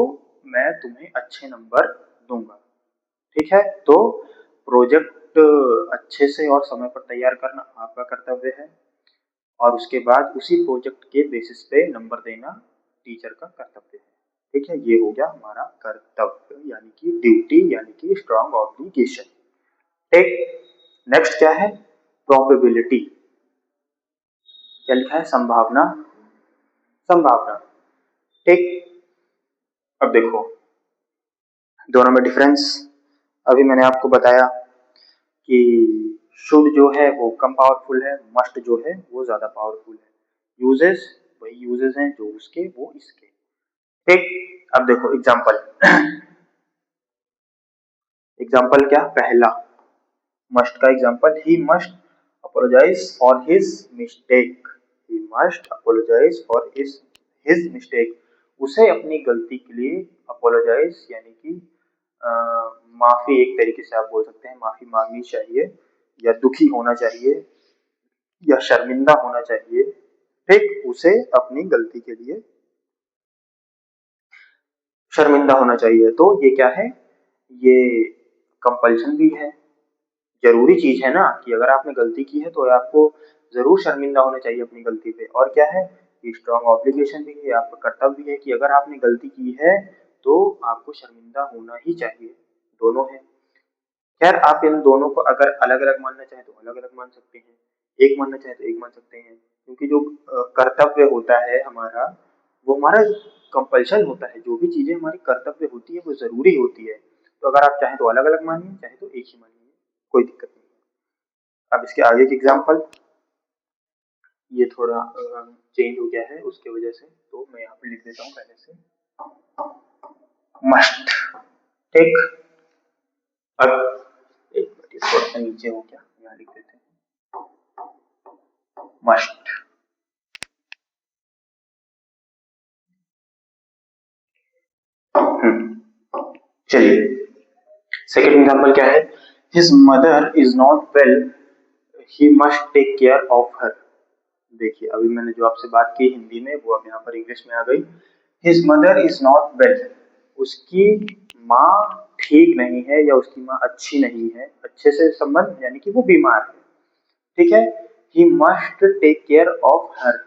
मैं तुम्हें अच्छे नंबर दूंगा। ठीक है, तो प्रोजेक्ट अच्छे से और समय पर तैयार करना आपका कर्तव्य है, और उसके बाद उसी प्रोजेक्ट के बेसिस पे नंबर देना टीचर का कर्तव्य है। ठीक है, ये हो गया हमारा कर्तव्य यानी कि ड्यूटी यानी कि स्ट्रॉन्ग ऑब्लिगेशन। ठीक, नेक्स्ट क्या है? प्रोबेबिलिटी। क्या लिखा है? संभावना। संभावना, ठीक। अब देखो दोनों में डिफरेंस। अभी मैंने आपको बताया कि शुड जो है वो कम पावरफुल है, मस्ट जो है वो ज्यादा पावरफुल है। यूजेस वही यूजेस हैं जो उसके वो इसके। ठीक, अब देखो एग्जांपल। एग्जांपल क्या? पहला मस्ट का example, he must apologise for his mistake. He must apologise for his mistake. उसे अपनी गलती के लिए अपोलोजाइज यानी कि माफी, एक तरीके से आप बोल सकते हैं माफी मांगनी चाहिए, या दुखी होना चाहिए, या शर्मिंदा होना चाहिए। ठीक, उसे अपनी गलती के लिए शर्मिंदा होना चाहिए। तो ये क्या है? ये कंपल्शन भी है, जरूरी चीज है ना, कि अगर आपने गलती की है तो आपको जरूर शर्मिंदा होना चाहिए अपनी गलती पे। और क्या है? ये स्ट्रॉन्ग ऑब्लिगेशन भी है, आपका कर्तव्य भी है कि अगर आपने गलती की है तो आपको शर्मिंदा होना ही चाहिए। दोनों है। खैर, आप इन दोनों को अगर अलग अलग मानना चाहें तो अलग अलग मान सकते हैं, एक मानना चाहें तो एक मान सकते हैं, क्योंकि जो कर्तव्य होता है हमारा, वो हमारा कंपल्शन होता है। जो भी चीजें हमारी कर्तव्य होती है वो जरूरी होती है। तो अगर आप चाहें तो अलग अलग मानिए, चाहे तो एक ही मानिए, कोई दिक्कत नहीं है। अब इसके आगे की एग्जाम्पल, ये थोड़ा चेंज हो गया है उसके वजह से, तो मैं यहाँ पे लिख देता हूँ पहले से मस्ट। ठीक, अब एक मिनट, थोड़ा सा नीचे हो गया, यहाँ लिख देते हैं मस्ट। चलिए, सेकेंड एग्जाम्पल क्या है? His mother is not well, he must take care of her. देखिए, अभी मैंने जो आपसे बात की हिंदी में वो अब यहाँ पर इंग्लिश में आ गई। His mother is not well, उसकी माँ ठीक नहीं है, या उसकी माँ अच्छी नहीं है। अच्छे से संबंध यानी कि वो बीमार है। ठीक है, he must take care of her.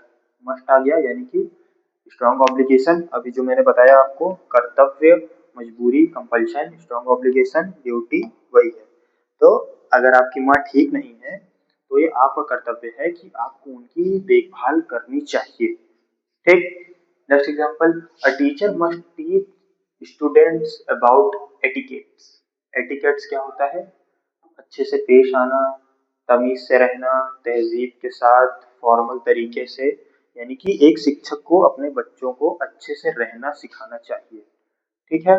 Must आ गया यानी कि स्ट्रॉन्ग ऑब्लिगेशन। अभी जो मैंने बताया आपको, कर्तव्य, मजबूरी, कंपल्शन, स्ट्रॉन्ग ऑब्लिगेशन, ड्यूटी, वही है। तो अगर आपकी माँ ठीक नहीं है तो ये आपका कर्तव्य है कि आपको उनकी देखभाल करनी चाहिए। ठीक, next example, a teacher must teach students about etiquettes. Etiquettes क्या होता है? अच्छे से पेश आना, तमीज से रहना, तहजीब के साथ, फॉर्मल तरीके से, यानी कि एक शिक्षक को अपने बच्चों को अच्छे से रहना सिखाना चाहिए। ठीक है,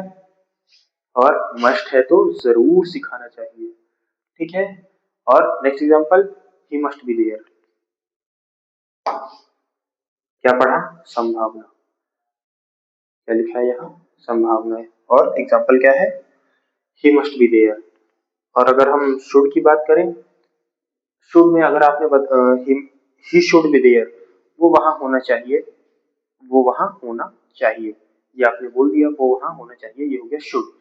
और मस्ट है तो जरूर सिखाना चाहिए। ठीक है, और next example, he must be there. क्या पढ़ा? संभावना। क्या लिखा है यहाँ? संभावना है। और एग्जांपल क्या है? He must be there. और अगर हम शुड की बात करें, शुड में अगर आपने ही शुड बी देयर, वो वहां होना चाहिए, वो वहां होना चाहिए, ये आपने बोल दिया वो वहां होना चाहिए, ये हो गया should.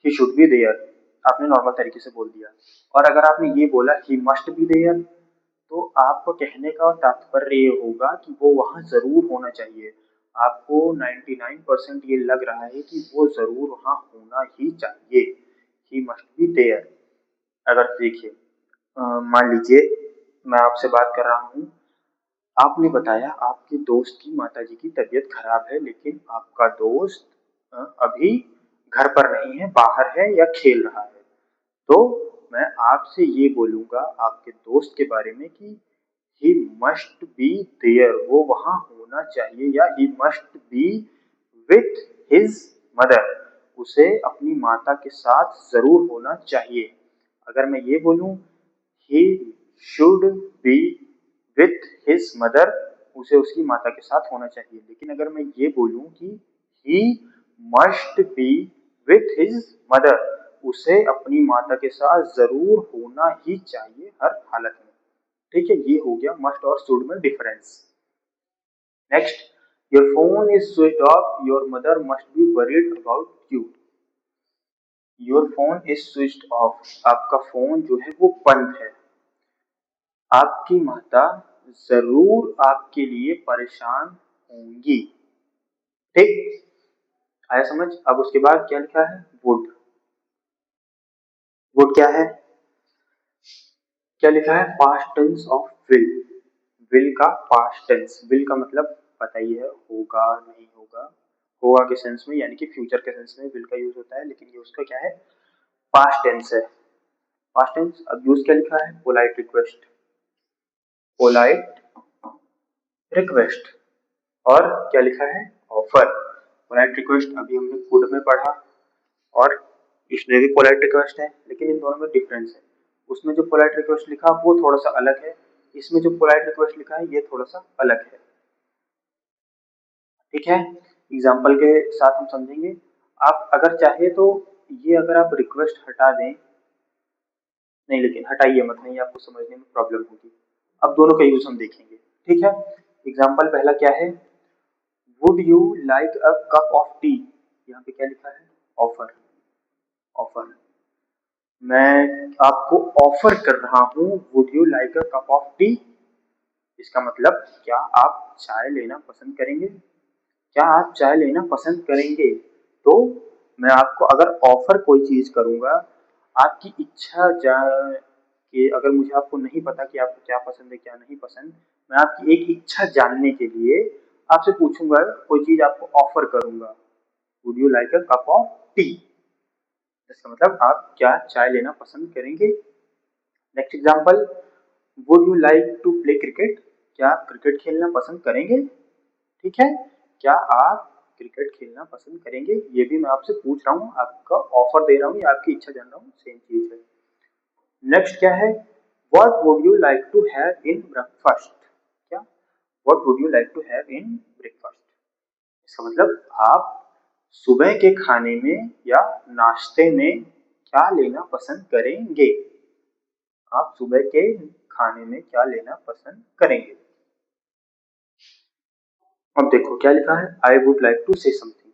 He should be there आपने नॉर्मल तरीके से बोल दिया। और अगर आपने ये बोला ही मस्ट बी देयर, तो आपको कहने का तात्पर्य ये होगा कि वो वहां जरूर होना चाहिए। आपको 99% ये लग रहा है कि वो जरूर वहां होना ही चाहिए, ही मस्ट बी देयर। अगर देखिए, मान लीजिए मैं आपसे बात कर रहा हूँ, आपने बताया आपके दोस्त की माताजी की तबीयत खराब है, लेकिन आपका दोस्त अभी घर पर नहीं है, बाहर है या खेल रहा है। तो मैं आपसे ये बोलूंगा आपके दोस्त के बारे में कि ही मस्ट बी देयर, वो वहां होना चाहिए, या ही must B with his mother, उसे अपनी माता के साथ जरूर होना चाहिए। अगर मैं ये बोलूं ही should B with his mother, उसे उसकी माता के साथ होना चाहिए। लेकिन अगर मैं ये बोलूं कि ही must B with his mother, उसे अपनी माता के साथ जरूर होना ही चाहिए हर हालत में। ठीक है, ये हो गया मस्ट और शुड में difference. Next, your phone is switch off, your mother must be worried about you. Your phone is switch off, आपका फोन जो है वो बंद है, आपकी माता जरूर आपके लिए परेशान होंगी। ठीक, आया समझ। अब उसके बाद क्या लिखा है, वुड। वुड क्या है, क्या लिखा है, past tense of will. Will का पास्ट टेंस, विल का मतलब पता ही है, होगा नहीं होगा, होगा के सेंस में, यानी कि फ्यूचर के सेंस में विल का यूज होता है, लेकिन ये उसका क्या है, पास्ट टेंस है। Past tense. अब यूज क्या लिखा है, पोलाइट रिक्वेस्ट। Polite request. और क्या लिखा है, ऑफर। पोलाइट रिक्वेस्ट अभी हमने फूड में पढ़ा, और इसमें भी पोलाइट रिक्वेस्ट है, लेकिन इन दोनों में डिफरेंस है। उसमें जो पोलाइट रिक्वेस्ट लिखा वो थोड़ा सा अलग है, इसमें जो पोलाइट रिक्वेस्ट लिखा है ये थोड़ा सा अलग है। ठीक है, एग्जाम्पल के साथ हम समझेंगे। आप अगर चाहे तो ये अगर आप रिक्वेस्ट हटा दें, नहीं लेकिन हटाइए मत, नहीं आपको समझने में प्रॉब्लम होगी। अब दोनों का यूज हम देखेंगे। ठीक है, एग्जाम्पल पहला क्या है, would you like a cup of T. यहाँ पे क्या लिखा है, ऑफर। ऑफर, मैं आपको ऑफर कर रहा हूँ, would you like a cup of tea. इसका मतलब क्या आप चाय लेना पसंद करेंगे, क्या आप चाय लेना पसंद करेंगे। तो मैं आपको अगर ऑफर कोई चीज करूंगा, आपकी इच्छा कि अगर मुझे आपको नहीं पता कि आपको क्या पसंद है क्या नहीं पसंद, मैं आपकी एक इच्छा जानने के लिए आपसे पूछूंगा, कोई चीज आपको ऑफर करूंगा, would you like a cup of tea. इसका मतलब आप क्या चाय लेना पसंद करेंगे। Next example, would you like to play cricket, क्या आप क्रिकेट खेलना पसंद करेंगे। ठीक है, क्या आप क्रिकेट खेलना पसंद करेंगे, ये भी मैं आपसे पूछ रहा हूँ, आपका ऑफर दे रहा हूँ या आपकी इच्छा जान रहा हूँ, सेम चीज है। नेक्स्ट क्या है, what would you like to have in breakfast. क्या, what would you like to have in breakfast. इसका मतलब आप सुबह के खाने में या नाश्ते में क्या लेना पसंद करेंगे। आप सुबह के खाने में क्या लेना पसंद करेंगे। अब देखो क्या लिखा है, I would like to say something.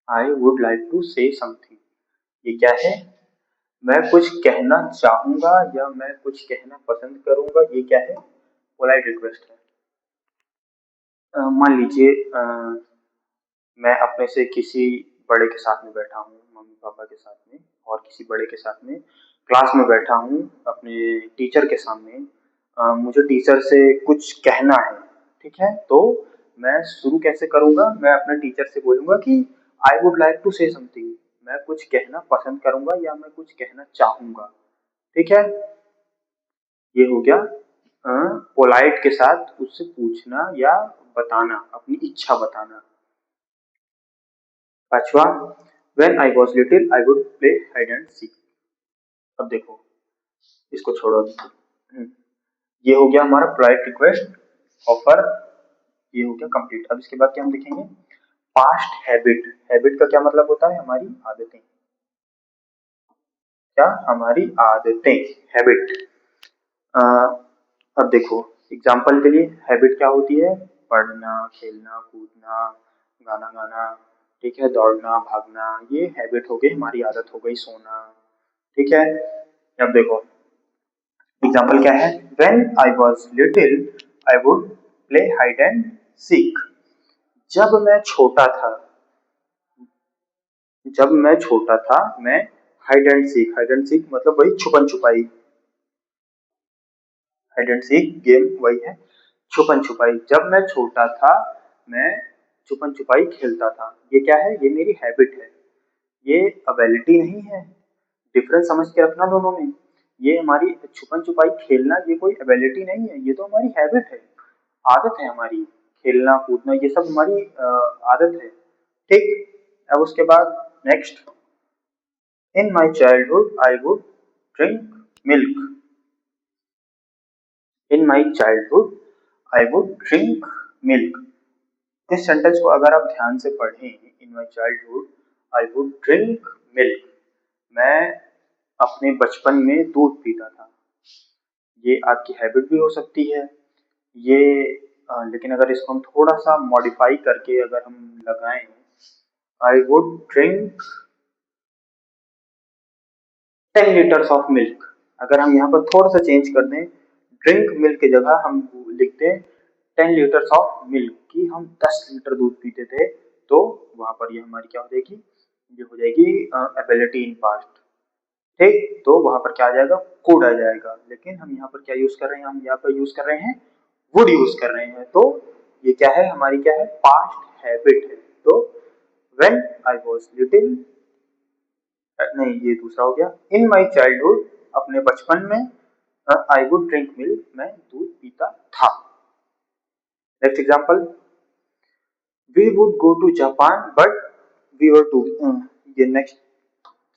I would like to say something, ये क्या है, मैं कुछ कहना चाहूंगा या मैं कुछ कहना पसंद करूंगा, ये क्या है, पोलाइट रिक्वेस्ट है। मान लीजिए मैं अपने से किसी बड़े के साथ में बैठा हूँ, मम्मी पापा के साथ में, और किसी बड़े के साथ में क्लास में बैठा हूँ अपने टीचर के सामने। मुझे टीचर से कुछ कहना है, ठीक है, तो मैं शुरू कैसे करूंगा, मैं अपने टीचर से बोलूंगा कि I would like to say something, मैं कुछ कहना पसंद करूंगा या मैं कुछ कहना चाहूंगा। ठीक है, ये हो गया पोलाइट के साथ उससे पूछना या बताना, अपनी इच्छा बताना। पांचवा, when I was little I would play hide and seek. अब देखो, इसको छोड़ो। ये हो गया हमारा पोलाइट रिक्वेस्ट, ऑफर, ये हो गया कंप्लीट। अब इसके बाद क्या हम देखेंगे, पास्ट हैबिट। हैबिट का क्या मतलब होता है, हमारी आदतें। क्या, हमारी आदतें, हैबिट। अब देखो एग्जाम्पल के लिए हैबिट क्या होती है, पढ़ना, खेलना, कूदना, गाना गाना, ठीक है, दौड़ना, भागना, ये हैबिट हो गई, हमारी आदत हो गई। सोना, ठीक है। अब देखो एग्जाम्पल क्या है, when I was little I would play hide and seek. जब मैं छोटा था, जब मैं छोटा था मैं हाइड एंड सीक मतलब वही छुपन छुपाई, हाइड एंड सीक गेम वही है, छुपन छुपाई। जब मैं छोटा था मैं छुपन छुपाई खेलता था। ये क्या है, ये मेरी हैबिट है, ये एबिलिटी नहीं है। डिफरेंस समझ के रखना दोनों में। ये हमारी छुपन छुपाई खेलना ये कोई एबिलिटी नहीं है, ये तो हमारी हैबिट है, आदत है हमारी। खेलना कूदना ये सब हमारी आदत है, ठीक। अब उसके बाद next, in my childhood I would drink milk. In my childhood I would drink milk. इस सेंटेंस को अगर आप ध्यान से पढ़ें, in my childhood I would drink milk, मैं अपने बचपन में दूध पीता था। ये आपकी हैबिट भी हो सकती है ये, लेकिन अगर इसको हम थोड़ा सा मॉडिफाई करके अगर हम लगाएं, आई would drink 10 litres of milk. अगर हम यहाँ पर थोड़ा सा चेंज कर दें, ड्रिंक मिल्क की जगह हम लिखते हैं 10 लीटर्स ऑफ मिल्क, कि हम 10 लीटर दूध पीते थे, तो वहां पर ये हमारी क्या हो जाएगी, ये हो जाएगी एबिलिटी इन पास्ट, ठीक। तो वहां पर क्या आ जाएगा, कुड आ जाएगा। लेकिन हम यहाँ पर क्या यूज कर रहे हैं, हम यहाँ पर यूज कर रहे हैं वुड यूज कर रहे हैं, तो ये क्या है, हमारी क्या है, पास्ट हैबिट है। तो व्हेन आई वाज लिटिल, नहीं ये दूसरा हो गया, इन माई चाइल्डहुड अपने बचपन में, आई वुड ड्रिंक मिल्क मैं दूध पीता था। Next example, we would go to Japan but we were too, ये नेक्स्ट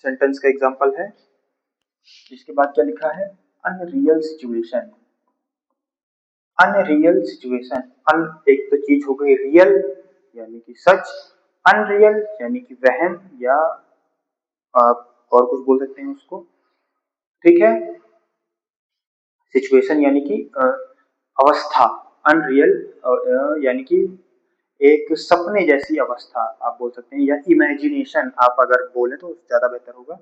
सेंटेंस का एग्जांपल है। इसके बाद क्या लिखा है, अनरियल सिचुएशन। अनरियल सिचुएशन, अन एक तो चीज हो गई रियल यानी कि सच, अनरियल यानी कि वहम, या आप और कुछ बोल सकते हैं उसको, ठीक है। सिचुएशन यानी कि अवस्था, अनरियल यानी कि एक सपने जैसी अवस्था आप बोल सकते हैं, या इमेजिनेशन आप अगर बोले तो ज्यादा बेहतर होगा,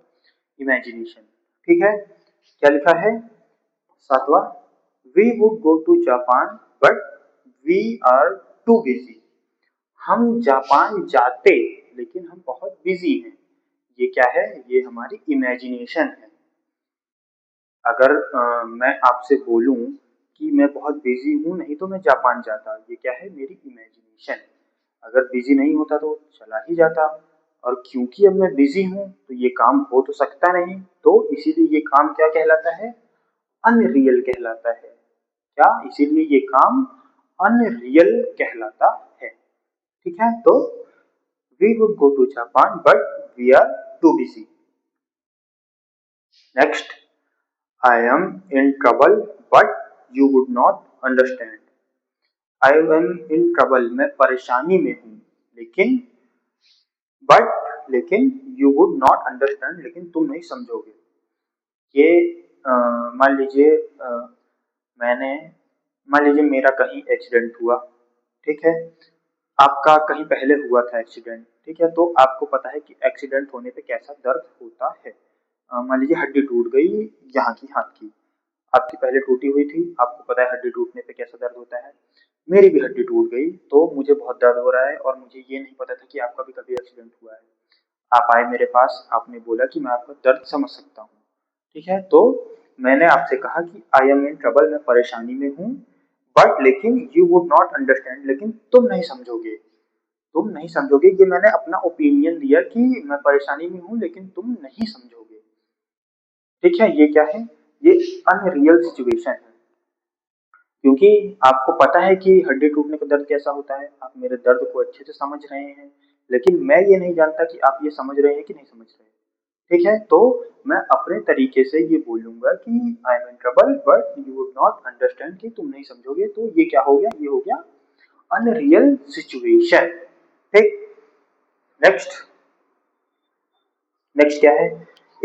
इमेजिनेशन, ठीक है। क्या लिखा है, सातवां, we would go to Japan but we are too busy. हम जापान जाते लेकिन हम बहुत बिजी हैं। ये क्या है, ये हमारी इमेजिनेशन है। अगर मैं आपसे बोलूं कि मैं बहुत बिजी हूं, नहीं तो मैं जापान जाता, ये क्या है, मेरी इमेजिनेशन। अगर बिजी नहीं होता तो चला ही जाता, और क्योंकि अब मैं बिजी हूं तो ये काम हो तो सकता नहीं, तो इसीलिए ये काम क्या कहलाता है, अनरियल कहलाता है। क्या, इसीलिए ये काम अनरियल कहलाता है, ठीक है। तो we would go to Japan but we are too busy. Next, I am in trouble but you would not understand. I am in trouble, मैं परेशानी में हूं, लेकिन लेकिन यू वुड नॉट अंडरस्टैंड, लेकिन तुम नहीं समझोगे। ये मान लीजिए मैंने, मान लीजिए मेरा कहीं एक्सीडेंट हुआ, ठीक है, आपका कहीं पहले हुआ था एक्सीडेंट, ठीक है, तो आपको पता है कि एक्सीडेंट होने पे कैसा दर्द होता है। मान लीजिए हड्डी टूट गई यहाँ की, हाथ की, आपकी पहले टूटी हुई थी, आपको पता है हड्डी टूटने पे कैसा दर्द होता है। मेरी भी हड्डी टूट गई तो मुझे बहुत दर्द हो रहा है, और मुझे ये नहीं पता था कि आपका भी कभी एक्सीडेंट हुआ है। आप आए मेरे पास, आपने बोला कि मैं आपका दर्द समझ सकता हूँ, ठीक है। तो मैंने आपसे कहा कि आई एम इन ट्रबल, मैं परेशानी में हूँ, बट लेकिन यू वुड नॉट अंडरस्टैंड, लेकिन तुम नहीं समझोगे, तुम नहीं समझोगे। ये मैंने अपना ओपिनियन दिया कि मैं परेशानी में हूँ लेकिन तुम नहीं समझोगे, ठीक है। ये क्या है, ये अनरियल सिचुएशन है, क्योंकि आपको पता है कि हड्डी टूटने का दर्द कैसा होता है, आप मेरे दर्द को अच्छे से समझ रहे हैं, लेकिन मैं ये नहीं जानता कि आप ये समझ रहे हैं कि नहीं समझ रहे हैं, ठीक है। तो मैं अपने तरीके से ये बोलूंगा कि आई am in trouble but you would not understand, कि तुम नहीं समझोगे। तो ये क्या हो गया, ये हो गया अनरियल सिचुएशन, ठीक। नेक्स्ट, नेक्स्ट क्या है,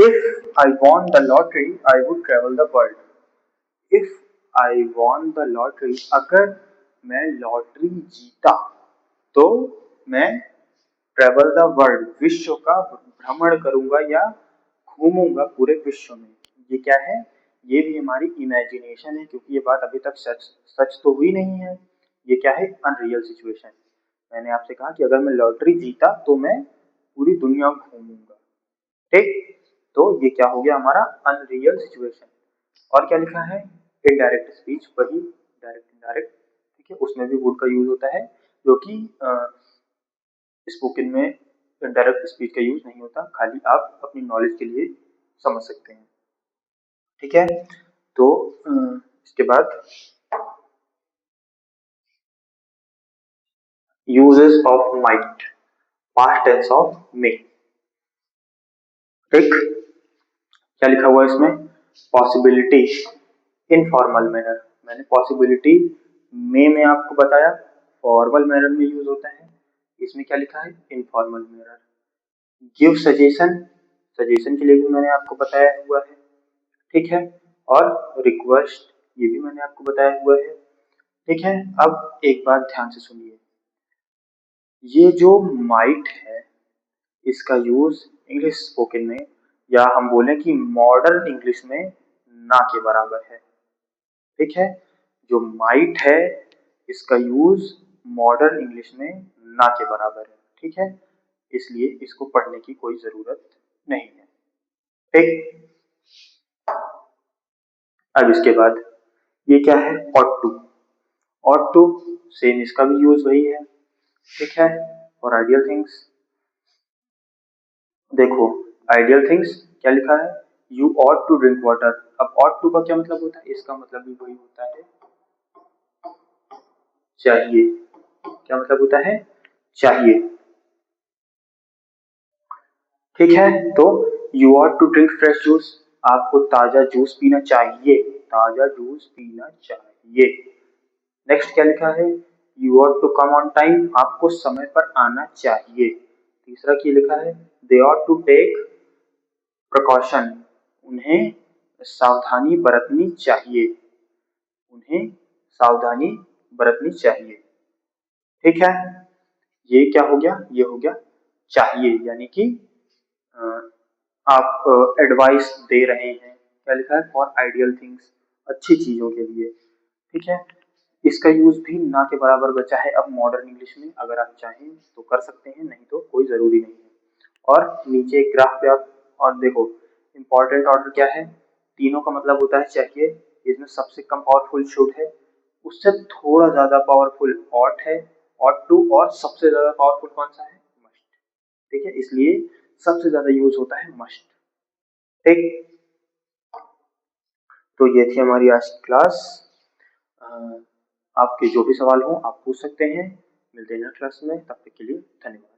if I won the lottery I would travel the world. If I won the lottery, अगर मैं लॉटरी जीता तो मैं ट्रेवल द वर्ल्ड, विश्व का भ्रमण करूंगा या घूमूंगा पूरे विश्व में। ये क्या है? ये भी हमारी इमेजिनेशन है, क्योंकि ये बात अभी तक सच सच तो हुई नहीं है। ये क्या है? Unreal situation. मैंने आपसे कहा कि अगर मैं लॉटरी जीता तो मैं पूरी दुनिया घूमूंगा, ठीक। तो ये क्या हो गया हमारा? Unreal situation. और क्या लिखा है? इनडायरेक्ट स्पीच, वही डायरेक्ट इनडायरेक्ट, ठीक है, उसमें भी वुड का यूज होता है, जो कि स्पोकन में डायरेक्ट स्पीच का यूज नहीं होता, खाली आप अपनी नॉलेज के लिए समझ सकते हैं, ठीक है। तो इसके बाद usages of might, past tense of may, ठीक। क्या लिखा हुआ है इसमें? Possibility, informal manner. मैंने पॉसिबिलिटी में आपको बताया फॉर्मल मैनर में यूज होता है, इसमें क्या लिखा है? Informal manner. Give suggestion, suggestion के लिए भी मैंने आपको बताया हुआ है, ठीक है। और रिक्वेस्ट, ये भी मैंने आपको बताया हुआ है, ठीक है। अब एक बात ध्यान से सुनिए, ये जो माइट है इसका यूज इंग्लिश स्पोकन में, या हम बोलें कि मॉडर्न इंग्लिश में, ना के बराबर है, ठीक है। जो माइट है इसका यूज मॉडर्न इंग्लिश में ना के बराबर है, ठीक है। इसलिए इसको पढ़ने की कोई जरूरत नहीं है, ठीक। अब इसके बाद ये क्या है? Ought to. Ought to same, इसका भी यूज वही है, ठीक है। और आइडियल थिंग्स, देखो आइडियल थिंग्स क्या लिखा है? You ought to drink water. अब ऑट टू का क्या मतलब होता है? इसका मतलब भी वही होता है, चाहिए। क्या मतलब होता है? चाहिए, ठीक है। तो you ought to drink fresh juice, आपको ताजा जूस पीना चाहिए, ताजा जूस पीना चाहिए। नेक्स्ट क्या लिखा है? You ought to come on time, आपको समय पर आना चाहिए। तीसरा क्या लिखा है? They ought to take precaution, उन्हें सावधानी बरतनी चाहिए, उन्हें सावधानी बरतनी चाहिए, ठीक है। ये क्या हो गया? ये हो गया चाहिए, यानी कि आप एडवाइस दे रहे हैं। क्या लिखा है? फॉर आइडियल थिंग्स, अच्छी चीजों के लिए, ठीक है। इसका यूज भी ना के बराबर बचा है अब मॉडर्न इंग्लिश में, अगर आप चाहें तो कर सकते हैं, नहीं तो कोई जरूरी नहीं है। और नीचे एक ग्राफ पे आप और देखो, इंपॉर्टेंट ऑर्डर क्या है? तीनों का मतलब होता है चाहिए, इसमें सबसे कम पावरफुल शुड है, उससे थोड़ा ज्यादा पावरफुल ऑट है, ऑट टू, और सबसे ज्यादा पावरफुल कौन सा है? मस्ट, ठीक है। इसलिए सबसे ज्यादा यूज होता है मस्ट, ठीक। तो ये थी हमारी आज की क्लास। आपके जो भी सवाल हो आप पूछ सकते हैं। मिलते हैं नेक्स्ट क्लास में, तब तक के लिए धन्यवाद।